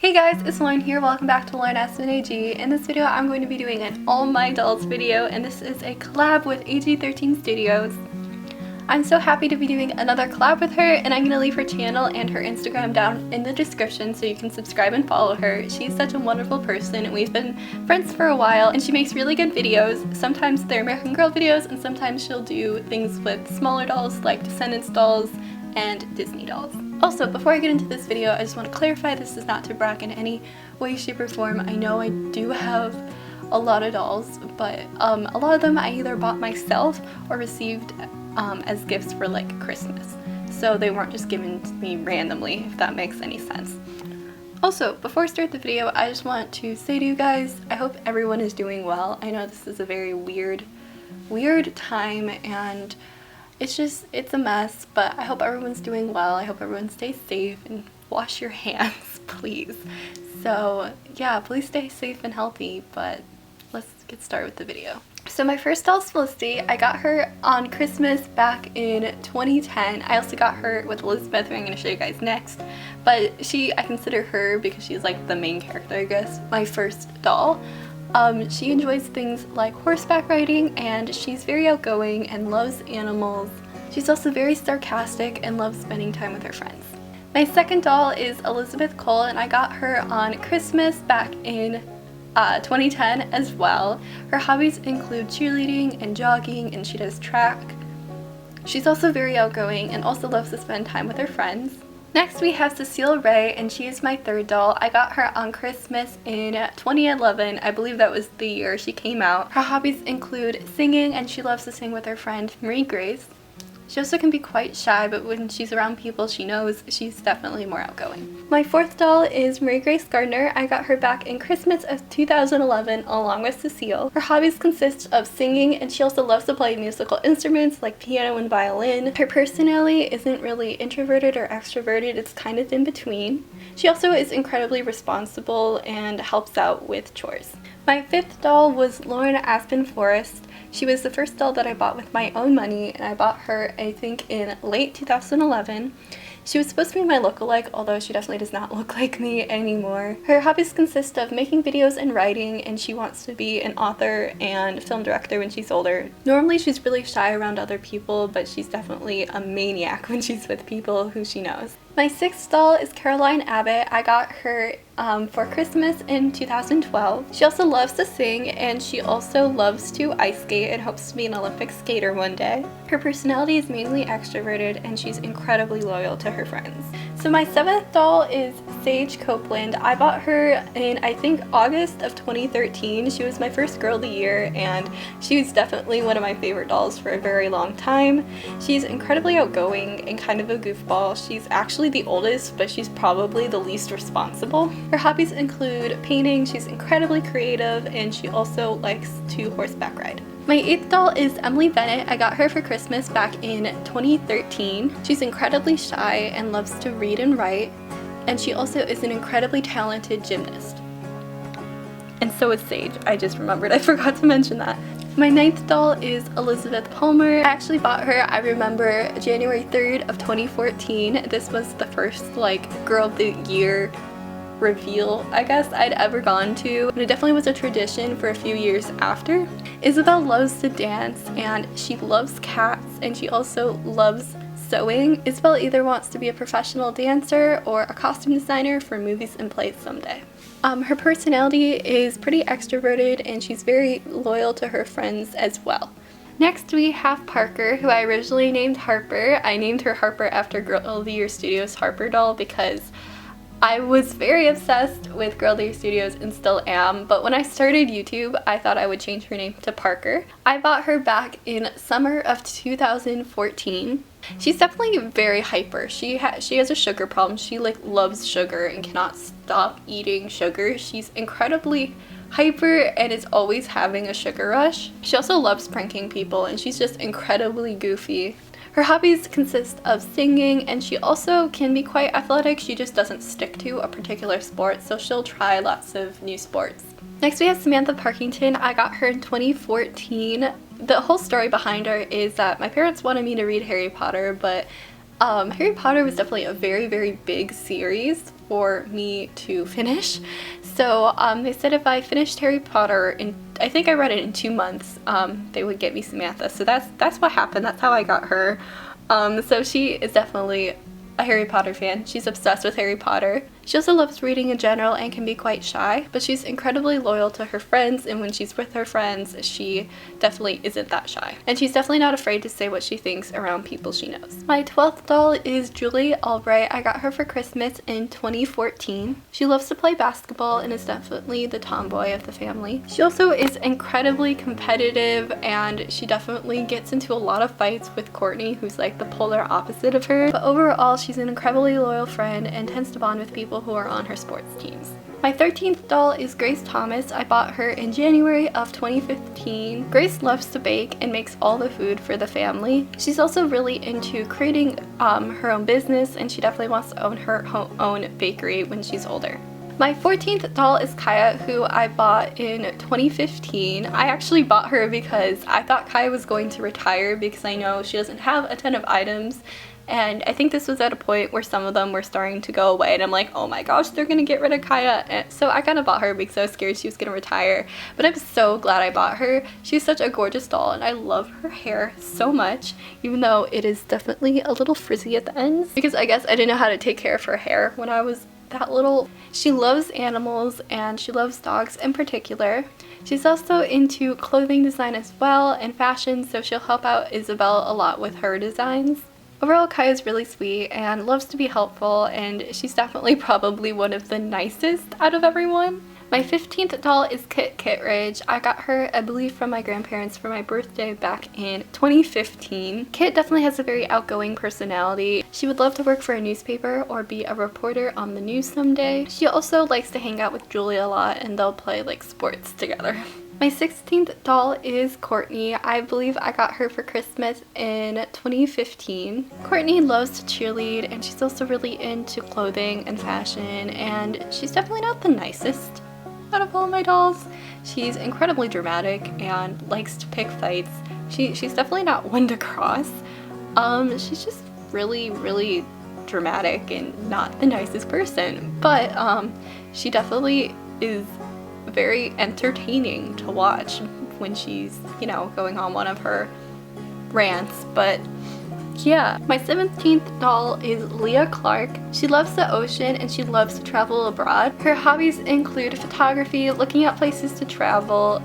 Hey guys, it's Lauren here. Welcome back to Lauren Aspen AG. In this video, I'm going to be doing an All My Dolls video, and this is a collab with AG13 Studios. I'm so happy to be doing another collab with her, and I'm going to leave her channel and her Instagram down in the description so you can subscribe and follow her. She's such a wonderful person, and we've been friends for a while, and she makes really good videos. Sometimes they're American Girl videos, and sometimes she'll do things with smaller dolls like Descendants dolls and Disney dolls. Also, before I get into this video, I just want to clarify this is not to brag in any way, shape, or form. I know I do have a lot of dolls, but a lot of them I either bought myself or received as gifts for like Christmas. So they weren't just given to me randomly, if that makes any sense. Also, before I start the video, I just want to say to you guys, I hope everyone is doing well. I know this is a very weird time, and it's a mess, but I hope everyone's doing well. I hope everyone stays safe and wash your hands, please. So yeah, please stay safe and healthy, but let's get started with the video. So my first doll is Felicity. I got her on Christmas back in 2010. I also got her with Elizabeth, who I'm going to show you guys next. But I consider her, because she's like the main character, I guess, my first doll. She enjoys things like horseback riding, and she's very outgoing and loves animals. She's also very sarcastic and loves spending time with her friends. My second doll is Elizabeth Cole, and I got her on Christmas back in 2010 as well. Her hobbies include cheerleading and jogging, and she does track. She's also very outgoing and also loves to spend time with her friends. Next we have Cecile Ray, and she is my third doll. I got her on Christmas in 2011. I believe that was the year she came out. Her hobbies include singing, and she loves to sing with her friend Marie Grace. She also can be quite shy, but when she's around people she knows, she's definitely more outgoing. My fourth doll is Marie Grace Gardner. I got her back in Christmas of 2011 along with Cecile. Her hobbies consist of singing, and she also loves to play musical instruments like piano and violin. Her personality isn't really introverted or extroverted, it's kind of in between. She also is incredibly responsible and helps out with chores. My fifth doll was Lauren Aspen Florist. She was the first doll that I bought with my own money, and I bought her, I think, in late 2011. She was supposed to be my lookalike, although she definitely does not look like me anymore. Her hobbies consist of making videos and writing, and she wants to be an author and film director when she's older. Normally she's really shy around other people, but she's definitely a maniac when she's with people who she knows. My sixth doll is Caroline Abbott. I got her for Christmas in 2012. She also loves to sing, and she also loves to ice skate and hopes to be an Olympic skater one day. Her personality is mainly extroverted, and she's incredibly loyal to her friends. So my seventh doll is Sadie Copeland. I bought her in, I think, August of 2013. She was my first girl of the year, and she was definitely one of my favorite dolls for a very long time. She's incredibly outgoing and kind of a goofball. She's actually the oldest, but she's probably the least responsible. Her hobbies include painting, she's incredibly creative, and she also likes to horseback ride. My eighth doll is Emily Bennett. I got her for Christmas back in 2013. She's incredibly shy and loves to read and write, and she also is an incredibly talented gymnast. And so is Sage. I just remembered, I forgot to mention that. My ninth doll is Elizabeth Palmer. I actually bought her, I remember, January 3rd of 2014. This was the first like Girl of the Year reveal, I guess, I'd ever gone to. But it definitely was a tradition for a few years after. Isabel loves to dance, and she loves cats, and she also loves sewing. Isabel either wants to be a professional dancer or a costume designer for movies and plays someday. Her personality is pretty extroverted, and she's very loyal to her friends as well. Next we have Parker, who I originally named Harper. I named her Harper after Girl of the Year Studios Harper doll because I was very obsessed with Girl of the Year Studios and still am, but when I started YouTube, I thought I would change her name to Parker. I bought her back in summer of 2014. She's definitely very hyper. She has a sugar problem. She like loves sugar and cannot stop eating sugar. She's incredibly hyper and is always having a sugar rush. She also loves pranking people, and she's just incredibly goofy. Her hobbies consist of singing, and she also can be quite athletic. She just doesn't stick to a particular sport, so she'll try lots of new sports. Next we have Samantha Parkington. I got her in 2014. The whole story behind her is that my parents wanted me to read Harry Potter, but Harry Potter was definitely a very, very big series for me to finish. So they said if I finished Harry Potter in, I think I read it in 2 months, they would get me Samantha. So that's what happened. That's how I got her. So she is definitely a Harry Potter fan. She's obsessed with Harry Potter. She also loves reading in general and can be quite shy, but she's incredibly loyal to her friends, and when she's with her friends, she definitely isn't that shy. And she's definitely not afraid to say what she thinks around people she knows. My 12th doll is Julie Albright. I got her for Christmas in 2014. She loves to play basketball and is definitely the tomboy of the family. She also is incredibly competitive, and she definitely gets into a lot of fights with Courtney, who's like the polar opposite of her. But overall, she's an incredibly loyal friend and tends to bond with people who are on her sports teams. My 13th doll is Grace Thomas. I bought her in January of 2015. Grace loves to bake and makes all the food for the family. She's also really into creating her own business, and she definitely wants to own her own bakery when she's older. My 14th doll is Kaia, who I bought in 2015. I actually bought her because I thought Kaia was going to retire because I know she doesn't have a ton of items. And I think this was at a point where some of them were starting to go away, and I'm like, oh my gosh, they're gonna get rid of Kaia. And so I kind of bought her because I was scared she was gonna retire, but I'm so glad I bought her. She's such a gorgeous doll, and I love her hair so much, even though it is definitely a little frizzy at the ends, because I guess I didn't know how to take care of her hair when I was that little. She loves animals, and she loves dogs in particular. She's also into clothing design as well and fashion, so she'll help out Isabel a lot with her designs. Overall, Kaia is really sweet and loves to be helpful, and she's definitely probably one of the nicest out of everyone. My 15th doll is Kittredge. I got her, I believe, from my grandparents for my birthday back in 2015. Kit definitely has a very outgoing personality. She would love to work for a newspaper or be a reporter on the news someday. She also likes to hang out with Julie a lot, and they'll play like sports together. My 16th doll is Courtney. I believe I got her for Christmas in 2015. Courtney loves to cheerlead, and she's also really into clothing and fashion, and she's definitely not the nicest out of all my dolls. She's incredibly dramatic and likes to pick fights. She's definitely not one to cross. She's just really dramatic and not the nicest person, but she definitely is very entertaining to watch when she's, you know, going on one of her rants. But yeah, my 17th doll is Leah Clark. She loves the ocean and she loves to travel abroad. Her hobbies include photography, looking at places to travel,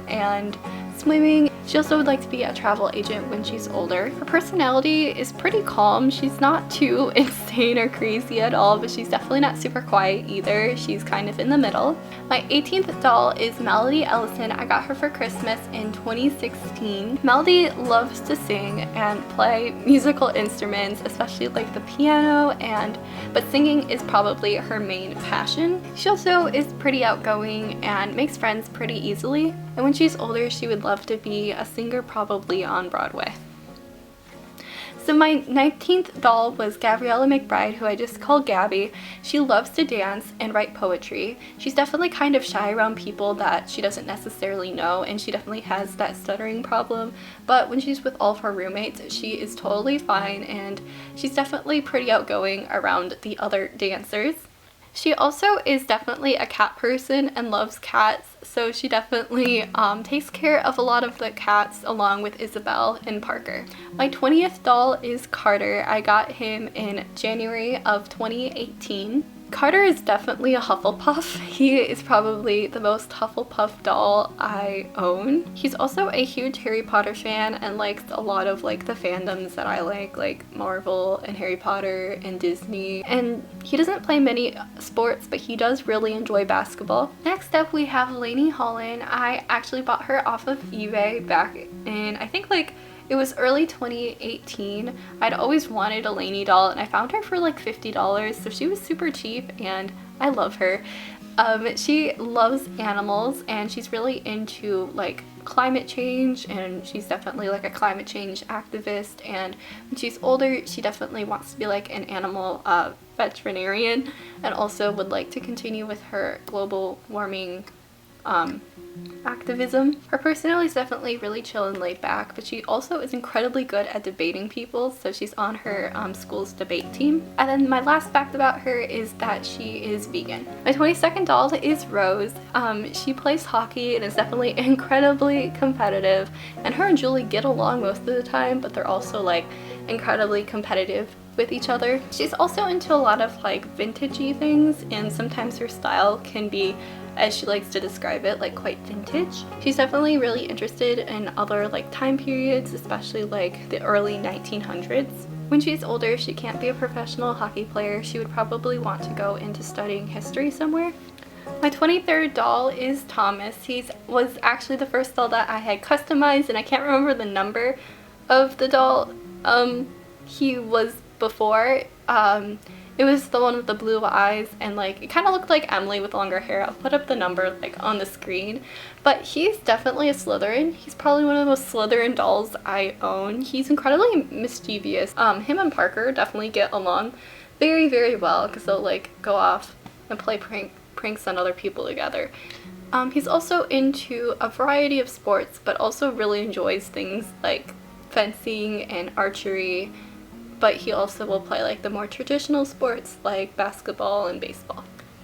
and swimming. She also would like to be a travel agent when she's older. Her personality is pretty calm. She's not too insane or crazy at all, but she's definitely not super quiet either. She's kind of in the middle. My 18th doll is Melody Ellison. I got her for Christmas in 2016. Melody loves to sing and play musical instruments, especially like the piano, but singing is probably her main passion. She also is pretty outgoing and makes friends pretty easily. And when she's older, she would love to be a singer, probably on Broadway. So my 19th doll was Gabriella McBride, who I just call Gabby. She loves to dance and write poetry. She's definitely kind of shy around people that she doesn't necessarily know, and she definitely has that stuttering problem, but when she's with all of her roommates, she is totally fine, and she's definitely pretty outgoing around the other dancers. She also is definitely a cat person and loves cats, so she definitely takes care of a lot of the cats along with Isabel and Parker. My 20th doll is Carter. I got him in January of 2018. Carter is definitely a Hufflepuff. He is probably the most Hufflepuff doll I own. He's also a huge Harry Potter fan and likes a lot of like the fandoms that I like Marvel and Harry Potter and Disney. And he doesn't play many sports, but he does really enjoy basketball. Next up we have Lanie Holland. I actually bought her off of eBay back in, I think like it was early 2018. I'd always wanted a Lanie doll, and I found her for like $50, so she was super cheap, and I love her. She loves animals, and she's really into like climate change, and she's definitely like a climate change activist, and when she's older, she definitely wants to be like an animal veterinarian, and also would like to continue with her global warming activism. Her personality is definitely really chill and laid back, but she also is incredibly good at debating people, so she's on her school's debate team. And then my last fact about her is that she is vegan. My 22nd doll is Rose. She plays hockey and is definitely incredibly competitive, and her and Julie get along most of the time, but they're also like incredibly competitive with each other. She's also into a lot of like vintagey things, and sometimes her style can be, as she likes to describe it, like quite vintage. She's definitely really interested in other like time periods, especially like the early 1900s. When she's older, she can't be a professional hockey player. She would probably want to go into studying history somewhere. My 23rd doll is Thomas. He was actually the first doll that I had customized, and I can't remember the number of the doll he was before. It was the one with the blue eyes, and like it kind of looked like Emily with longer hair. I'll put up the number like on the screen. But he's definitely a Slytherin. He's probably one of the most Slytherin dolls I own. He's incredibly mischievous. Him and Parker definitely get along very, very well because they'll like go off and play pranks on other people together. He's also into a variety of sports, but also really enjoys things like fencing and archery. But he also will play like the more traditional sports like basketball and baseball.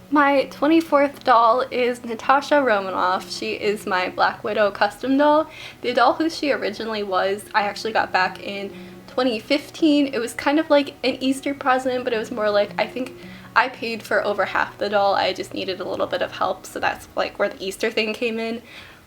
My 24th doll is Natasha Romanoff. She is my Black Widow custom doll. The doll who she originally was, I actually got back in 2015. It was kind of like an Easter present, but it was more like, I think I paid for over half the doll. I just needed a little bit of help, so that's like where the Easter thing came in.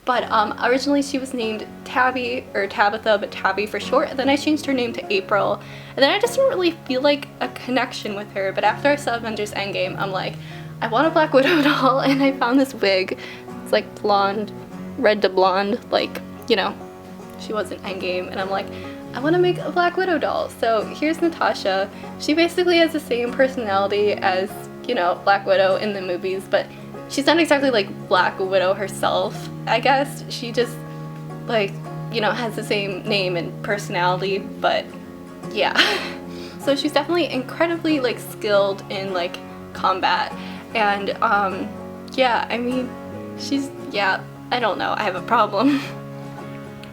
But originally she was named Tabby, or Tabitha, but Tabby for short, and then I changed her name to April, and then I just didn't really feel like a connection with her. But after I saw Avengers Endgame, I'm like, I want a Black Widow doll, and I found this wig. It's like blonde, red to blonde, like, you know, she was in Endgame, and I'm like, I want to make a Black Widow doll. So here's Natasha. She basically has the same personality as, you know, Black Widow in the movies, but she's not exactly like Black Widow herself. I guess she just like, you know, has the same name and personality, but yeah. So she's definitely incredibly like skilled in like combat, and yeah, I mean, she's, yeah, I don't know, I have a problem.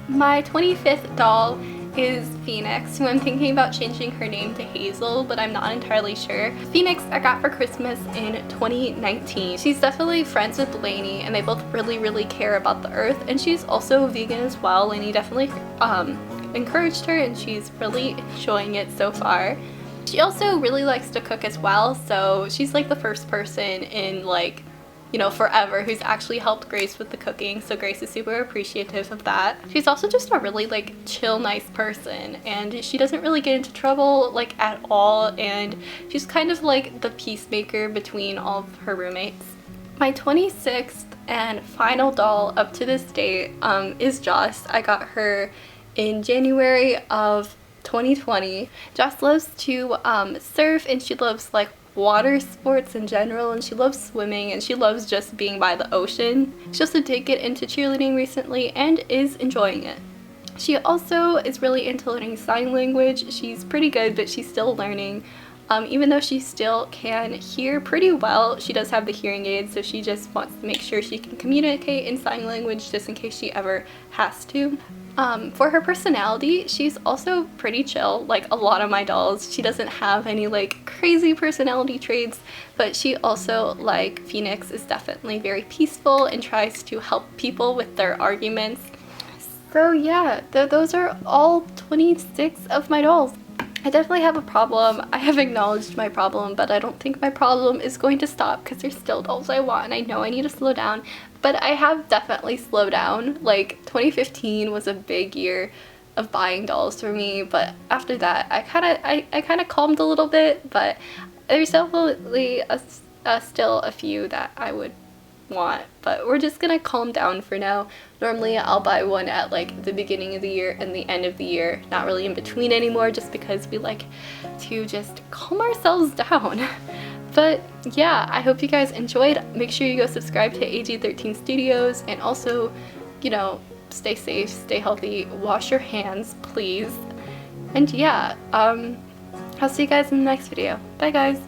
My 25th doll is Phoenix, who I'm thinking about changing her name to Hazel, but I'm not entirely sure. Phoenix I got for Christmas in 2019. She's definitely friends with Lanie, and they both really, really care about the earth, and she's also vegan as well. Lanie definitely encouraged her, and she's really enjoying it so far. She also really likes to cook as well, so she's like the first person in like, you know, forever who's actually helped Grace with the cooking, so Grace is super appreciative of that. She's also just a really like chill, nice person, and she doesn't really get into trouble like at all, and she's kind of like the peacemaker between all of her roommates. My 26th and final doll up to this date is Joss. I got her in January of 2020. Joss loves to surf, and she loves like water sports in general, and she loves swimming, and she loves just being by the ocean. She also did get into cheerleading recently and is enjoying it. She also is really into learning sign language. She's pretty good, but she's still learning. Even though she still can hear pretty well, she does have the hearing aid, so she just wants to make sure she can communicate in sign language just in case she ever has to. For her personality, she's also pretty chill, like a lot of my dolls. She doesn't have any like crazy personality traits, but she also, like Phoenix, is definitely very peaceful and tries to help people with their arguments. So yeah, those are all 26 of my dolls. I definitely have a problem. I have acknowledged my problem, but I don't think my problem is going to stop because there's still dolls I want, and I know I need to slow down. But I have definitely slowed down. Like 2015 was a big year of buying dolls for me, but after that I kind of calmed a little bit. But there's definitely still a few that I would want, but we're just gonna calm down for now. Normally I'll buy one at like the beginning of the year and the end of the year, not really in between anymore, just because we like to just calm ourselves down. But yeah, I hope you guys enjoyed. Make sure you go subscribe to AG13 Studios, and also, you know, stay safe, stay healthy, wash your hands, please. And yeah, I'll see you guys in the next video. Bye guys!